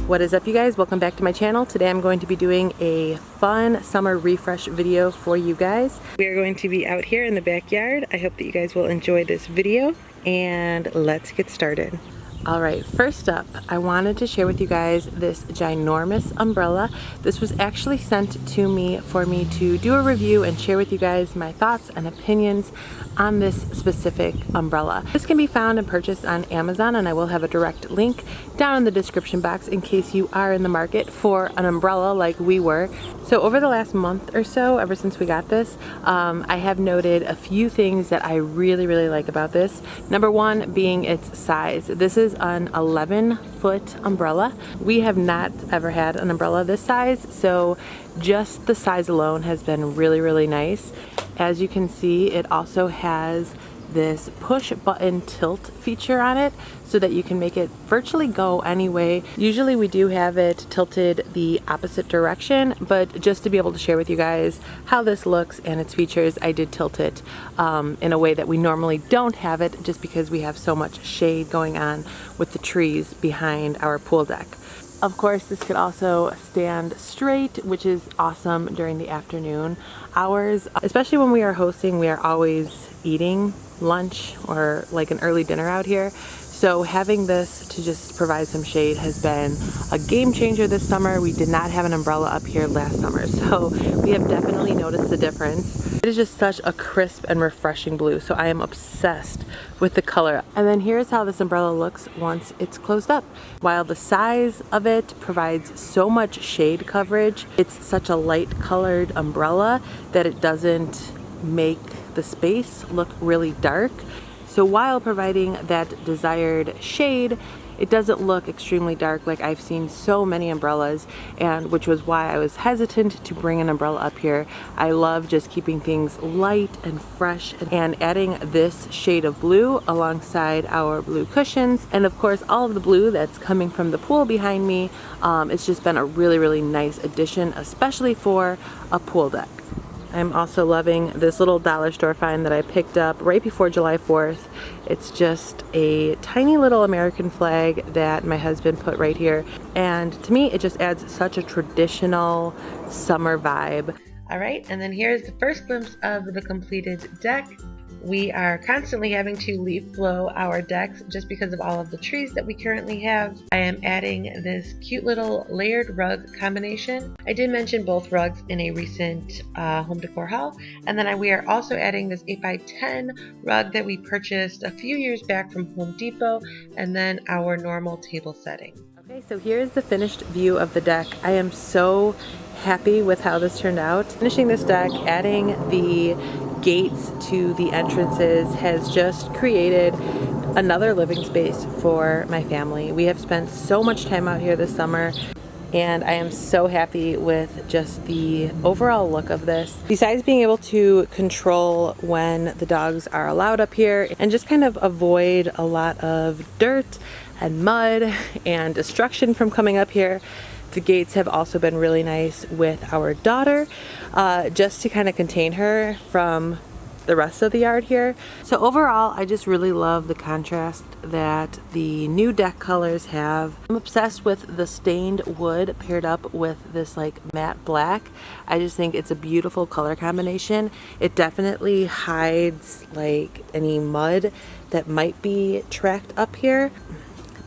What is up, you guys? Welcome back to my channel. Today I'm going to be doing a fun summer refresh video for you guys. We are going to be out here in the backyard. I hope that you guys will enjoy this video, and let's get started. Alright, first up, I wanted to share with you guys this ginormous umbrella. This was actually sent to me for me to do a review and share with you guys my thoughts and opinions on this specific umbrella. This can be found and purchased on Amazon, and I will have a direct link down in the description box in case you are in the market for an umbrella like we were. So over the last month or so, ever since we got this, I have noted a few things that I really like about this. Number one being its size. This is an 11-foot umbrella. We have not ever had an umbrella this size, so just the size alone has been really nice. As you can see, it also has this push button tilt feature on it so that you can make it virtually go any way. Usually we do have it tilted the opposite direction, but just to be able to share with you guys how this looks and its features, I did tilt it in a way that we normally don't have it, just because we have so much shade going on with the trees behind our pool deck. Of course, this could also stand straight, which is awesome during the afternoon hours. Especially when we are hosting, we are always eating lunch or like an early dinner out here. So having this to just provide some shade has been a game changer this summer. We did not have an umbrella up here last summer, so we have definitely noticed the difference. It is just such a crisp and refreshing blue, so I am obsessed with the color. And then here's how this umbrella looks once it's closed up. While the size of it provides so much shade coverage, it's such a light colored umbrella that it doesn't make the space look really dark. So while providing that desired shade, it doesn't look extremely dark like I've seen so many umbrellas, and which was why I was hesitant to bring an umbrella up here. I love just keeping things light and fresh, and adding this shade of blue alongside our blue cushions, and of course all of the blue that's coming from the pool behind me. It's just been a really nice addition, especially for a pool deck. I'm also loving this little dollar store find that I picked up right before July 4th. It's just a tiny little American flag that my husband put right here. And to me, it just adds such a traditional summer vibe. All right, and then here's the first glimpse of the completed deck. We are constantly having to leaf blow our decks just because of all of the trees that we currently have. I am adding this cute little layered rug combination. I did mention both rugs in a recent home decor haul. And then we are also adding this 8x10 rug that we purchased a few years back from Home Depot, and then our normal table setting. Okay, so here's the finished view of the deck. I am so happy with how this turned out. Finishing this deck, adding the gates to the entrances has just created another living space for my family. We have spent so much time out here this summer, and I am so happy with just the overall look of this. Besides being able to control when the dogs are allowed up here and just kind of avoid a lot of dirt and mud and destruction from coming up here, the gates have also been really nice with our daughter, just to kind of contain her from the rest of the yard here. So overall, I just really love the contrast that the new deck colors have. I'm obsessed with the stained wood paired up with this like matte black. I just think it's a beautiful color combination. It definitely hides like any mud that might be tracked up here.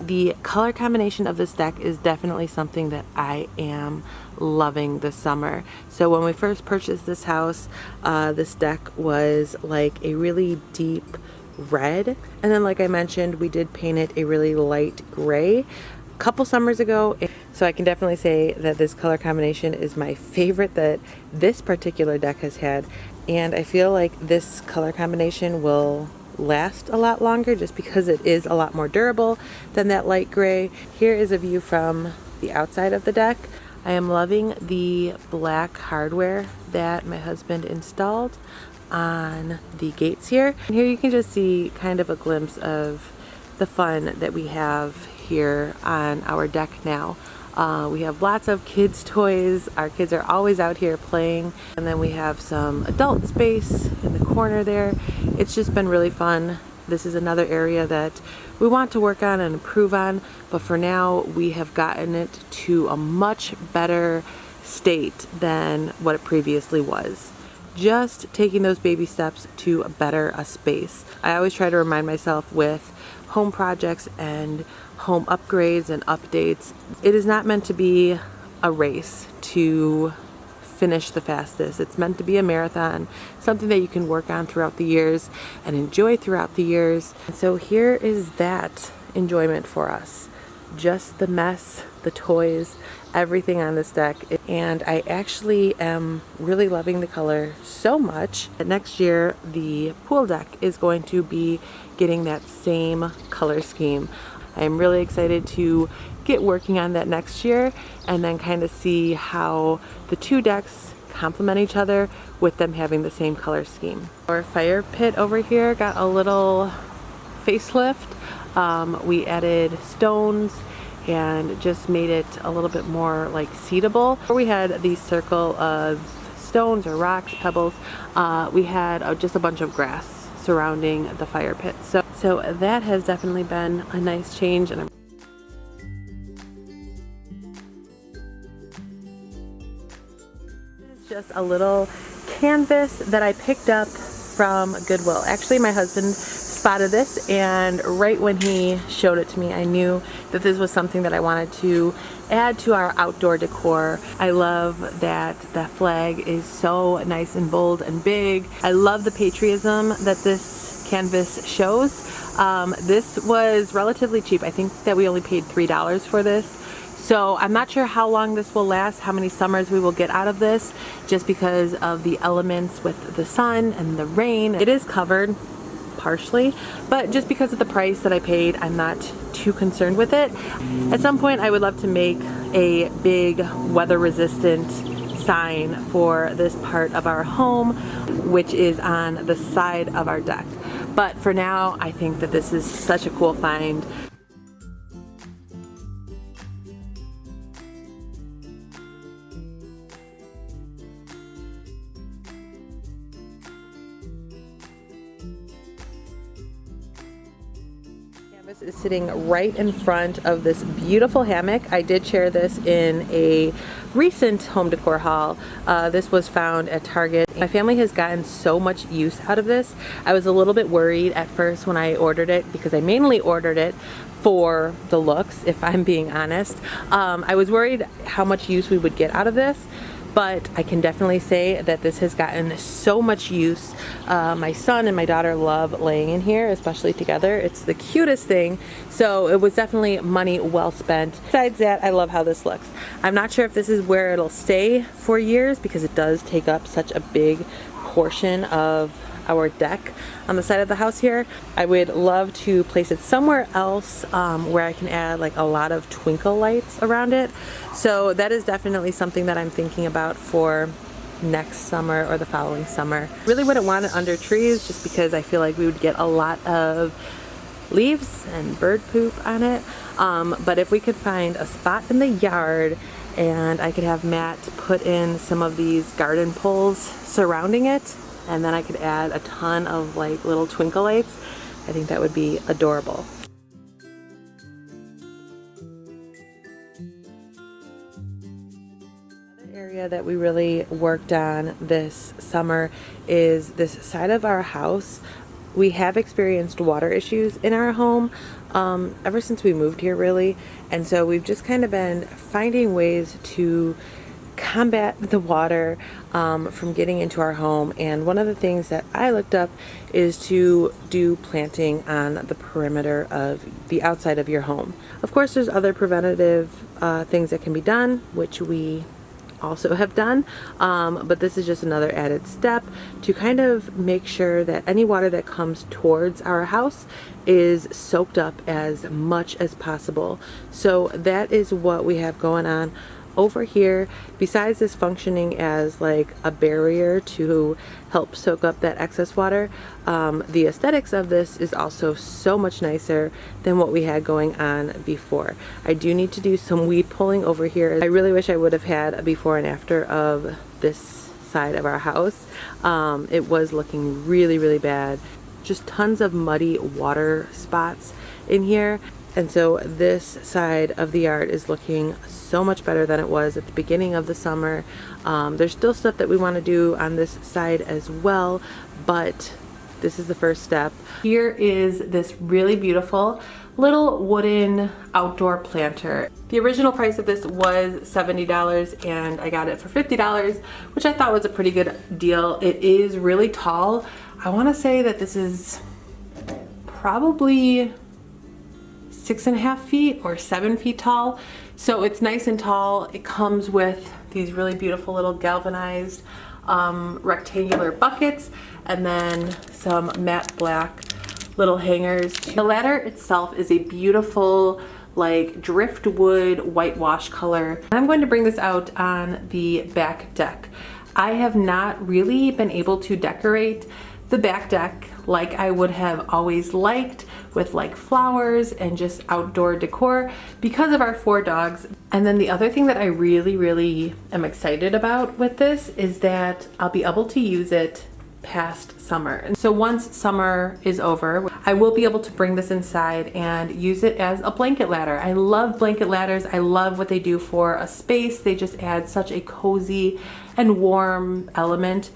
The color combination of this deck is definitely something that I am loving this summer. So when we first purchased this house, this deck was like a really deep red, and then like I mentioned, we did paint it a really light gray a couple summers ago. So I can definitely say that this color combination is my favorite that this particular deck has had, and I feel like this color combination will last a lot longer just because it is a lot more durable than that light gray. Here is a view from the outside of the deck. I am loving the black hardware that my husband installed on the gates here. And here you can just see kind of a glimpse of the fun that we have here on our deck now. We have lots of kids' toys. Our kids are always out here playing. And then we have some adult space in the corner there. It's just been really fun This is another area that we want to work on and improve on, but for now we have gotten it to a much better state than what it previously was. Just taking those baby steps to better a space. I always try to remind myself with home projects and home upgrades and updates, it is not meant to be a race to finish the fastest. It's meant to be a marathon, something that you can work on throughout the years and enjoy throughout the years. And so here is that enjoyment for us. Just the mess, the toys, everything on this deck. And I actually am really loving the color so much that next year the pool deck is going to be getting that same color scheme. I am really excited to get working on that next year and then kind of see how the two decks complement each other with them having the same color scheme. Our fire pit over here got a little facelift. We added stones and just made it a little bit more like seatable. We had the circle of stones or rocks, pebbles. We had just a bunch of grass surrounding the fire pit. So that has definitely been a nice change. And it's just a little canvas that I picked up from Goodwill. Actually, my husband spotted this, and right when he showed it to me, I knew that this was something that I wanted to add to our outdoor decor. I love that the flag is so nice and bold and big. I love the patriotism that this canvas shows. This was relatively cheap. I think that we only paid $3 for this. So I'm not sure how long this will last, how many summers we will get out of this, just because of the elements with the sun and the rain. It is covered partially, but just because of the price that I paid, I'm not too concerned with it. At some point, I would love to make a big weather-resistant sign for this part of our home, which is on the side of our deck. But for now, I think that this is such a cool find. Is sitting right in front of this beautiful hammock. I did share this in a recent home decor haul. This was found at Target. My family has gotten so much use out of this. I was a little bit worried at first when I ordered it, because I mainly ordered it for the looks, if I'm being honest. I was worried how much use we would get out of this, but I can definitely say that this has gotten so much use. My son and my daughter love laying in here, especially together. It's the cutest thing. So it was definitely money well spent. Besides that, I love how this looks. I'm not sure if this is where it'll stay for years, because it does take up such a big portion of our deck on the side of the house here. I would love to place it somewhere else where I can add like a lot of twinkle lights around it. So that is definitely something that I'm thinking about for next summer or the following summer. Really wouldn't want it under trees, just because I feel like we would get a lot of leaves and bird poop on it. But if we could find a spot in the yard and I could have Matt put in some of these garden poles surrounding it, and then I could add a ton of like little twinkle lights, I think that would be adorable. Another area that we really worked on this summer is this side of our house. We have experienced water issues in our home ever since we moved here, really, and so we've just kind of been finding ways to combat the water from getting into our home. And one of the things that I looked up is to do planting on the perimeter of the outside of your home. Of course, there's other preventative things that can be done, which we also have done, but this is just another added step to kind of make sure that any water that comes towards our house is soaked up as much as possible. So that is what we have going on over here. Besides this functioning as like a barrier to help soak up that excess water, the aesthetics of this is also so much nicer than what we had going on before. I do need to do some weed pulling over here. I really wish I would have had a before and after of this side of our house. It was looking really, really bad. just tons of muddy water spots in here. And so this side of the yard is looking so much better than it was at the beginning of the summer. There's still stuff that we want to do on this side as well, but this is the first step. Here is this really beautiful little wooden outdoor planter. The original price of this was $70 and I got it for $50, which I thought was a pretty good deal. It is really tall. I want to say that this is probably 6.5 feet or 7 feet tall. So it's nice and tall. It comes with these really beautiful little galvanized rectangular buckets and then some matte black little hangers. The ladder itself is a beautiful like driftwood whitewash color. I'm going to bring this out on the back deck. I have not really been able to decorate the back deck like I would have always liked, with like flowers and just outdoor decor because of our 4 dogs. And then the other thing that I really am excited about with this is that I'll be able to use it past summer. And so once summer is over, I will be able to bring this inside and use it as a blanket ladder. I love blanket ladders. I love what they do for a space. They just add such a cozy and warm element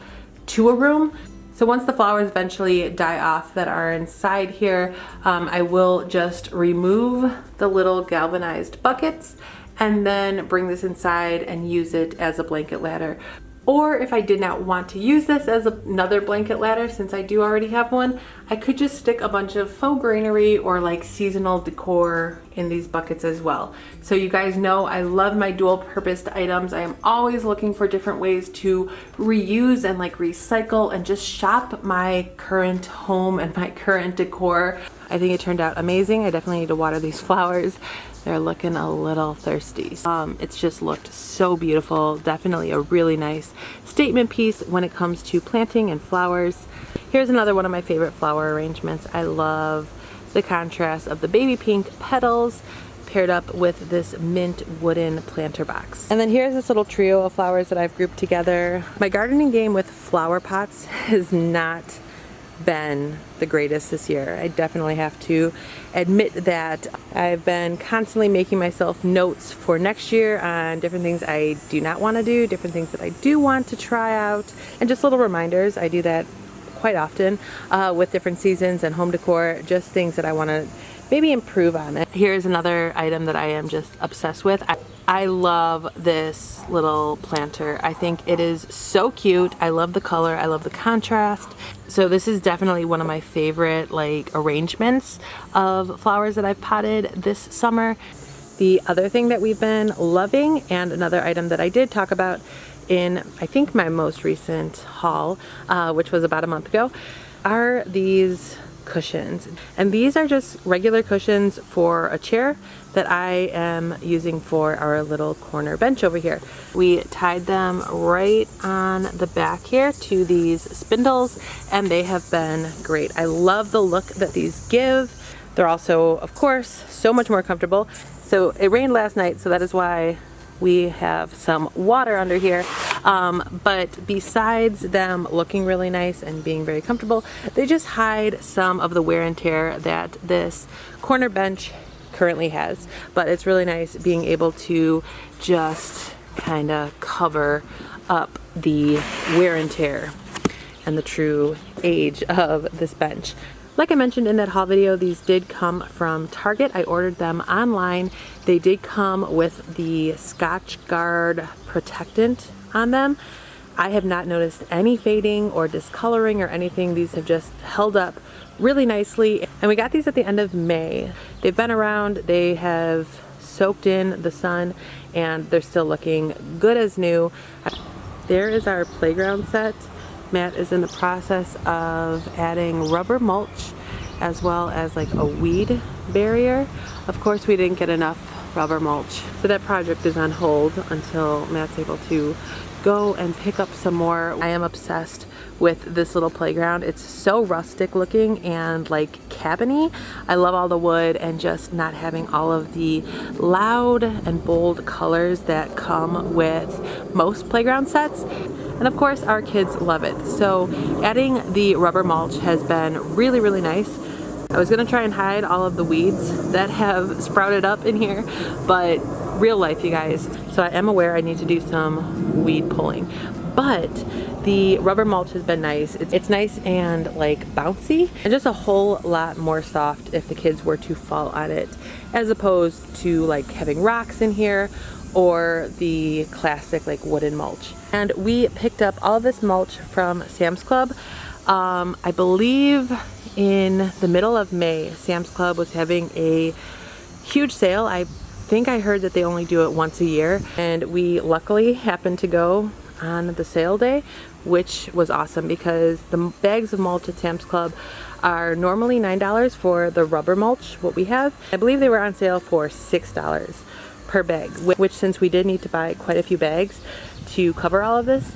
to a room. So once the flowers eventually die off that are inside here, I will just remove the little galvanized buckets and then bring this inside and use it as a blanket ladder. Or if I did not want to use this as another blanket ladder, since I do already have one, I could just stick a bunch of faux greenery or like seasonal decor in these buckets as well. So you guys know I love my dual purposed items. I am always looking for different ways to reuse and like recycle and just shop my current home and my current decor. I think it turned out amazing. I definitely need to water these flowers. They're looking a little thirsty. It's just looked so beautiful. Definitely a really nice statement piece when it comes to planting and flowers. Here's another one of my favorite flower arrangements. I love the contrast of the baby pink petals paired up with this mint wooden planter box. And then here's this little trio of flowers that I've grouped together. My gardening game with flower pots has not been the greatest this year. I definitely have to admit that. I've been constantly making myself notes for next year on different things I do not want to do, different things that I do want to try out, and just little reminders. I do that quite often with different seasons and home decor, just things that I want to maybe improve on. Here's another item that I am just obsessed with. I love this little planter. I think it is so cute. I love the color. I love the contrast. So this is definitely one of my favorite like arrangements of flowers that I've potted this summer. The other thing that we've been loving, and another item that I did talk about in I think my most recent haul, which was about a month ago, are these cushions. And these are just regular cushions for a chair that I am using for our little corner bench over here. We tied them right on the back here to these spindles and they have been great. I love the look that these give. They're also, of course, so much more comfortable. So it rained last night, so that is why we have some water under here. But besides them looking really nice and being very comfortable, they just hide some of the wear and tear that this corner bench currently has. But it's really nice being able to just kind of cover up the wear and tear and the true age of this bench. Like I mentioned in that haul video, these did come from Target. I ordered them online. They did come with the Scotch Guard protectant on them. I have not noticed any fading or discoloring or anything. These have just held up really nicely. And we got these at the end of May. They've been around, they have soaked in the sun, and they're still looking good as new. There is our playground set. Matt is in the process of adding rubber mulch as well as like a weed barrier. Of course, we didn't get enough rubber mulch, so that project is on hold until Matt's able to go and pick up some more. I am obsessed with this little playground. It's so rustic looking and like cabiny. I love all the wood and just not having all of the loud and bold colors that come with most playground sets. And and of course our kids love it. So adding the rubber mulch has been really, really nice. I was gonna try and hide all of the weeds that have sprouted up in here, but real life, you guys. So I am aware I need to do some weed pulling, but the rubber mulch has been nice. It's nice and like bouncy, and just a whole lot more soft if the kids were to fall on it, as opposed to like having rocks in here or the classic like wooden mulch. And we picked up all of this mulch from Sam's Club. I believe in the middle of May, Sam's Club was having a huge sale. I think I heard that they only do it once a year, and we luckily happened to go on the sale day, which was awesome because the bags of mulch at Sam's Club are normally $9 for the rubber mulch, what we have. I believe they were on sale for $6 per bag, which, since we did need to buy quite a few bags to cover all of this,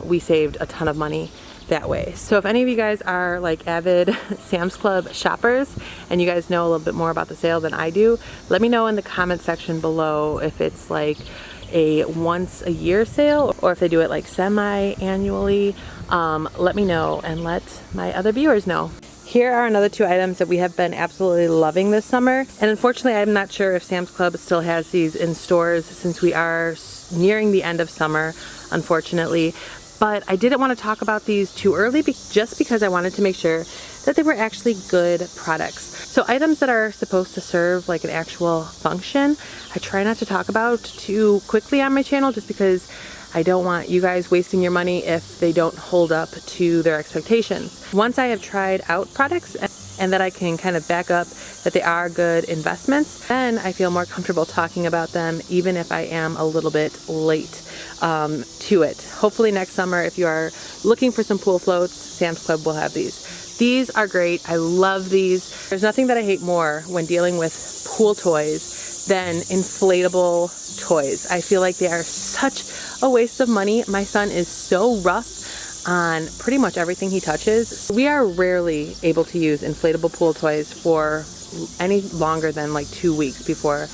we saved a ton of money that way. So if any of you guys are like avid Sam's Club shoppers and you guys know a little bit more about the sale than I do, let me know in the comment section below if it's like a once a year sale or if they do it like semi-annually. Let me know and let my other viewers know. Here are another two items that we have been absolutely loving this summer, and unfortunately I'm not sure if Sam's Club still has these in stores since we are nearing the end of summer, unfortunately. But I didn't want to talk about these too early just because I wanted to make sure that they were actually good products. So items that are supposed to serve like an actual function, I try not to talk about too quickly on my channel just because I don't want you guys wasting your money if they don't hold up to their expectations. Once I have tried out products and that I can kind of back up that they are good investments, then I feel more comfortable talking about them even if I am a little bit late to it. Hopefully next summer, if you are looking for some pool floats, Sam's Club will have these. These are great. I love these. There's nothing that I hate more when dealing with pool toys than inflatable toys. I feel like they are such a waste of money. My son is so rough on pretty much everything he touches. We are rarely able to use inflatable pool toys for any longer than like 2 weeks before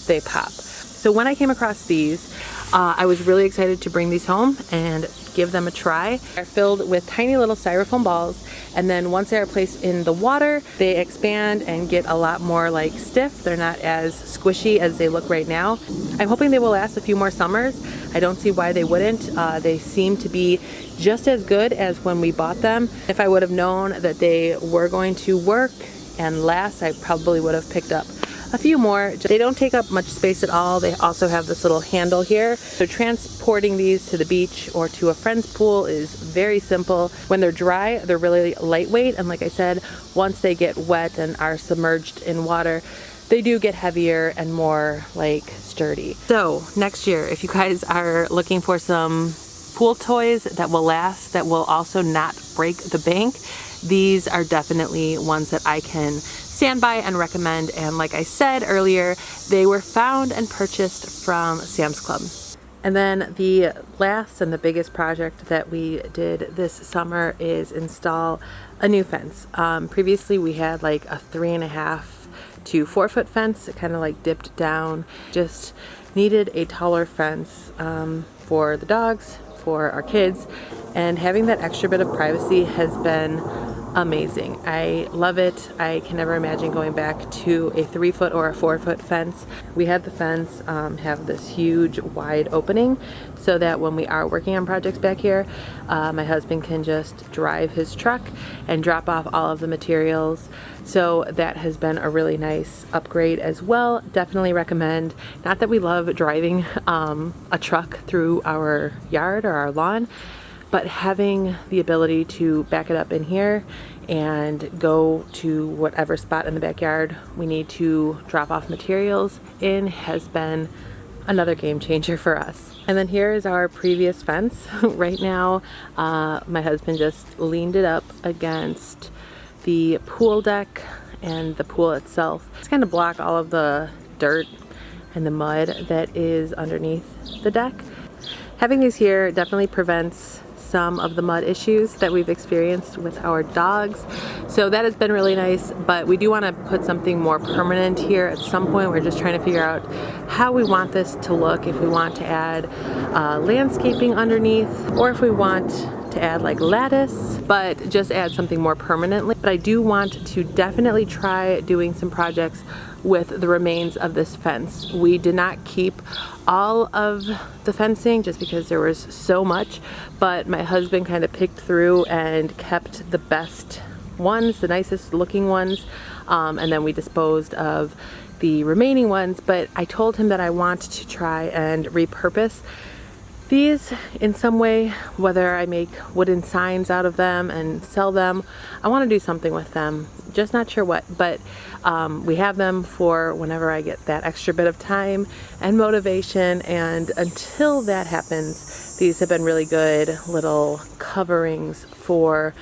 they pop. So when I came across these, I was really excited to bring these home and give them a try. They're filled with tiny little styrofoam balls, and then once they are placed in the water, they expand and get a lot more like stiff. They're not as squishy as they look right now. I'm hoping they will last a few more summers. I don't see why they wouldn't. They seem to be just as good as when we bought them. If I would have known that they were going to work and last, I probably would have picked up a few more. They don't take up much space at all. They also have this little handle here. So transporting these to the beach or to a friend's pool is very simple. When they're dry, they're really lightweight. And like I said, once they get wet and are submerged in water, they do get heavier and more like sturdy. So next year, if you guys are looking for some pool toys that will last, that will also not break the bank, these are definitely ones that I can stand by and recommend. And like I said earlier, they were found and purchased from Sam's Club. And then the last and the biggest project that we did this summer is install a new fence. Previously we had like a 3.5 to 4 foot fence. It kind of like dipped down, just needed a taller fence for the dogs, for our kids, and having that extra bit of privacy has been amazing. I love it. I can never imagine going back to a 3 foot or a 4 foot fence. We had the fence have this huge wide opening so that when we are working on projects back here, my husband can just drive his truck and drop off all of the materials. So that has been a really nice upgrade as well. Definitely recommend. Not that we love driving a truck through our yard or our lawn, but having the ability to back it up in here and go to whatever spot in the backyard we need to drop off materials in has been another game changer for us. And then here is our previous fence. Right now, my husband just leaned it up against the pool deck and the pool itself. It's kind of block all of the dirt and the mud that is underneath the deck. Having these here definitely prevents some of the mud issues that we've experienced with our dogs. So that has been really nice, but we do want to put something more permanent here at some point. We're just trying to figure out how we want this to look, if we want to add landscaping underneath, or if we want to add like lattice, but just add something more permanently. But I do want to definitely try doing some projects with the remains of this fence. We did not keep all of the fencing just because there was so much, but my husband kind of picked through and kept the best ones, the nicest looking ones, and then we disposed of the remaining ones. But I told him that I want to try and repurpose these in some way, whether I make wooden signs out of them and sell them. I want to do something with them, just not sure what, but we have them for whenever I get that extra bit of time and motivation, and until that happens, these have been really good little coverings for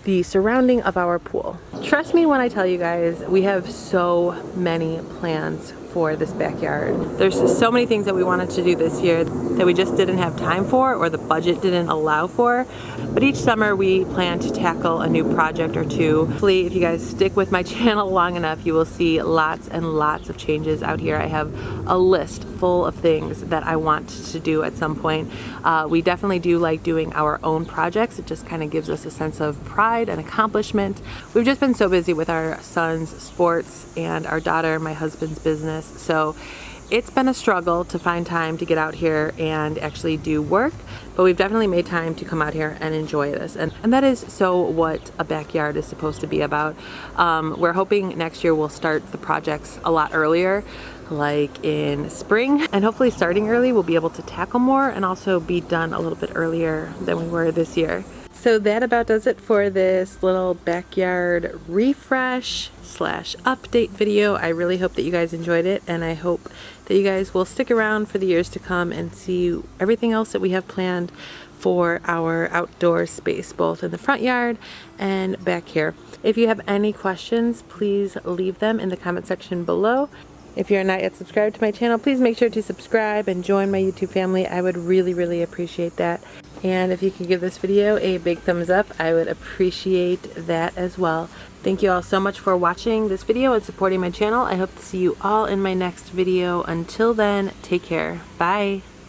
the surrounding of our pool. Trust me when I tell you guys, we have so many plans for this backyard. There's so many things that we wanted to do this year that we just didn't have time for, or the budget didn't allow for. But each summer we plan to tackle a new project or two. Hopefully, if you guys stick with my channel long enough, you will see lots and lots of changes out here. I have a list full of things that I want to do at some point. We definitely do like doing our own projects. It just kind of gives us a sense of pride and accomplishment. We've just been so busy with our son's sports and our daughter, my husband's business. So it's been a struggle to find time to get out here and actually do work, but we've definitely made time to come out here and enjoy this. And that is so what a backyard is supposed to be about. We're hoping next year we'll start the projects a lot earlier, like in spring, and hopefully starting early we'll be able to tackle more and also be done a little bit earlier than we were this year. So that about does it for this little backyard refresh / update video. I really hope that you guys enjoyed it, and I hope that you guys will stick around for the years to come and see everything else that we have planned for our outdoor space, both in the front yard and back here. If you have any questions, please leave them in the comment section below. If you're not yet subscribed to my channel, please make sure to subscribe and join my YouTube family. I would really appreciate that. And if you could give this video a big thumbs up, I would appreciate that as well. Thank you all so much for watching this video and supporting my channel. I hope to see you all in my next video. Until then, take care. Bye.